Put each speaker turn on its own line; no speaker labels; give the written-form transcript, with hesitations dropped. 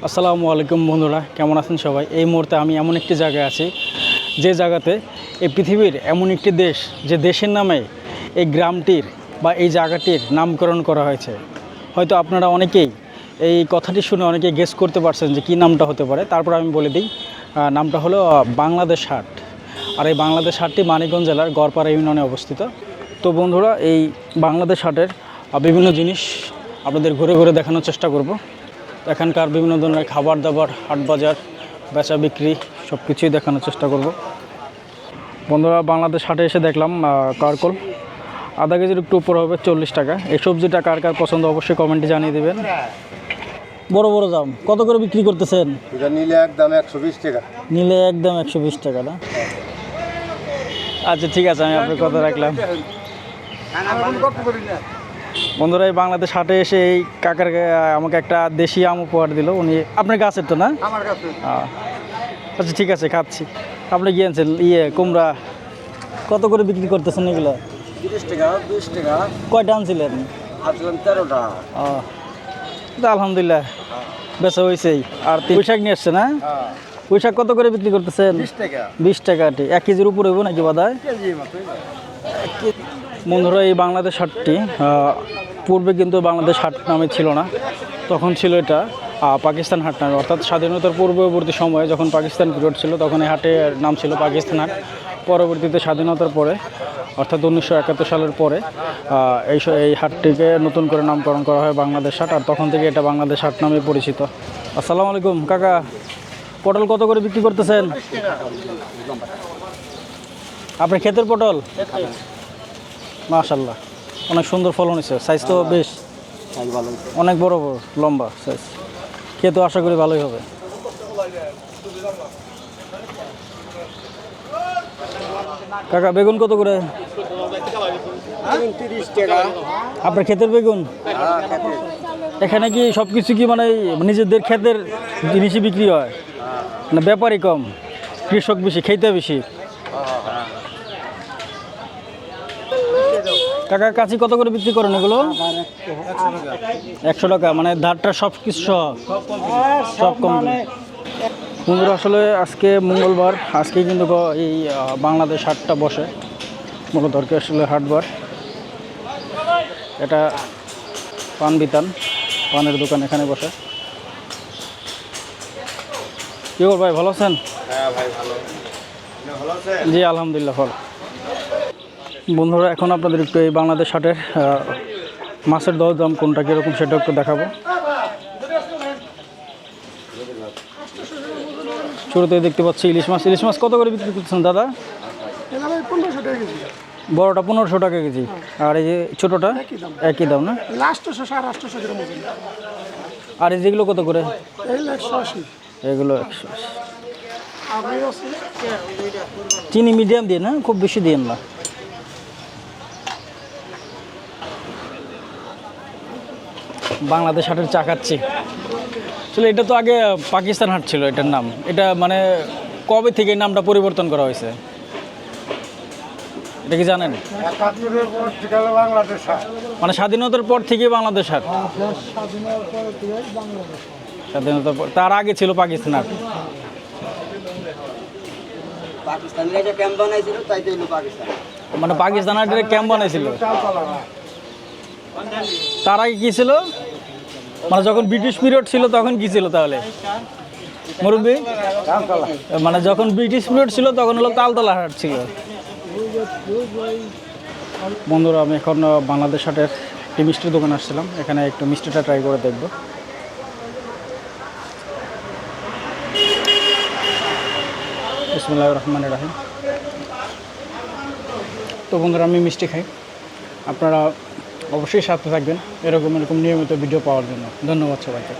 আসসালামু আলাইকুম বন্ধুরা, কেমন আছেন সবাই? এই মুহূর্তে আমি এমন একটি জায়গায় আছি যে জায়গাতে এই পৃথিবীর এমন একটি দেশ, যে দেশের নামে এই গ্রামটির বা এই জায়গাটির নামকরণ করা হয়েছে। হয়তো আপনারা অনেকেই এই কথাটি শুনে অনেকেই গেস করতে পারছেন যে কী নামটা হতে পারে। তারপর আমি বলে দিই, নামটা হলো বাংলাদেশ হাট। আর এই বাংলাদেশ হাটটি মানিকগঞ্জ জেলার গড়পাড়া ইউনিয়নে অবস্থিত। তো বন্ধুরা, এই বাংলাদেশ হাটের বিভিন্ন জিনিস আপনাদের ঘুরে ঘুরে দেখানোর চেষ্টা করব। এখানকার বিভিন্ন ধরনের খাবার দাবার, হাট বাজার, বেচা বিক্রি সব কিছুই দেখানোর চেষ্টা করব। বন্ধুরা, বাংলাদেশ হাটে এসে দেখলাম কারকল আধা কেজির একটু উপর হবে 40 টাকা। এই সবজিটা কার কার পছন্দ অবশ্যই কমেন্টে জানিয়ে দেবেন। বড় বড় দাম কত করে বিক্রি করতেছেন?
নিলে একদম 120 টাকা।
নিলে একদম 120 টাকা না? আচ্ছা ঠিক আছে, আমি আপনার কথা রাখলাম। বন্ধুরা, এই বাংলাদেশ হাটে এসে এই কাকার আমাকে একটা দেশি আম উপহার দিল। উনি আপনার গাছের তো না?
আমার কাছে।
আচ্ছা ঠিক আছে, খাচ্ছি। আপনি গিয়েছেন কুমড়া কত করে বিক্রি করতেছেন এগুলো?
30 টাকা, 20 টাকা।
কয়টা আনছিলেন?
আসলাম 13টা।
আলহামদুলিল্লাহ বেচা হয়েছেই। আর পুঁইশাক নিয়ে আসছে না? পুঁইশাক কত করে বিক্রি করতেছেন?
20 টাকা।
20 টাকা। 1 কেজির উপরে হইব নাকি বাদায়?
কেজি মতো।
বন্ধুরা, এই বাংলাদেশ হাটটি পূর্বে কিন্তু বাংলাদেশ হাট নামে ছিল না। তখন ছিল এটা পাকিস্তান হাট নামে। অর্থাৎ স্বাধীনতার পূর্ববর্তী সময়ে যখন পাকিস্তান পিরিয়ড ছিল, তখন এই হাটের নাম ছিল পাকিস্তান হাট। পরবর্তীতে স্বাধীনতার পরে অর্থাৎ 1971 সালের পরে এই হাটটিকে নতুন করে নামকরণ করা হয় বাংলাদেশ হাট। আর তখন থেকে এটা বাংলাদেশ হাট নামে পরিচিত। আসসালামু আলাইকুম কাকা, পটল কত করে বিক্রি করতেছেন? আপনার ক্ষেতের পটল? মাশাআল্লাহ, অনেক সুন্দর ফলন হয়েছে। সাইজ তো বেশ অনেক বড় বড় লম্বা সাইজ। খেতে আশা করি ভালোই হবে। কাকা, বেগুন কত করে?
30 টাকা।
আপনার ক্ষেতের বেগুন? এখানে কি সব কিছু কি মানে নিজেদের ক্ষেতের জিনিসই বিক্রি হয়? না ব্যাপারই কম, কৃষক বেশি, খেতে বেশি? কাকা, কাঁচি কত করে বিক্রি করেন এগুলো? 100 টাকা। মানে ধারটা সব কিছু সব কম। বন্ধুরা, আসলে আজকে মঙ্গলবার, আজকে কিন্তু এই বাংলাদেশ হাটটা বসে। মূলত আসলে হাটবার এটা পান বিতান, পানের দোকান এখানে বসে। কি বল ভাই, ভালো আছেন?
হ্যাঁ ভাই, ভালো। ভালো আছেন?
জি আলহামদুলিল্লাহ ভালো। বন্ধুরা, এখন আপনাদের একটু এই বাংলাদেশ হাটের মাছের দরদাম কোনটা কীরকম সেটা একটু দেখাবো। শুরুতে দেখতে পাচ্ছি ইলিশ মাছ। ইলিশ মাছ কত করে বিক্রি করছেন দাদা?
1500 টাকা কেজি।
বড়টা 1500 টাকা কেজি। আর এই যে ছোটোটা? একই দাম না?
লাস্ট 850 গ্রাম ওজন।
আর এই যেগুলো কত করে?
এই 180।
এগুলো 180। চিনি মিডিয়াম দিয়ে না, খুব বেশি দিন না। বাংলাদেশ হাটের চা খাচ্ছি। আসলে এটা তো আগে পাকিস্তান হাট ছিল এটার নাম। এটা মানে কবে থেকে এই নামটা পরিবর্তন করা হয়েছে এটা কি জানেন?
71-এর পর থেকে বাংলাদেশ হাট।
মানে স্বাধীনতার পর থেকে বাংলাদেশ হাট। স্বাধীনতার পর, তার আগে ছিল পাকিস্তান হাট।
পাকিস্তানিরা যে ক্যাম্প বানাইছিল তাই তো হলো পাকিস্তান।
মানে পাকিস্তান হাটের ক্যাম্প বানাইছিল। তার আগে কি ছিল? মানে যখন ব্রিটিশ পিরিয়ড ছিল তখন কি ছিল তাহলে মুরব্বী? মানে যখন ব্রিটিশ পিরিয়ড ছিল তখন হলো তালতলা হাট ছিল। বন্ধুরা, আমি এখন বাংলাদেশ হাটের একটি মিষ্টির দোকানে আসছিলাম। এখানে একটু মিষ্টিটা ট্রাই করে দেখব। বিসমিল্লাহির রহমানির রহিম। তো বন্ধুরা, আমি মিষ্টি খাই, আপনারা অবশ্যই সাথে থাকবেন এরকম নিয়মিত ভিডিও পাওয়ার জন্য। ধন্যবাদ সবাইকে।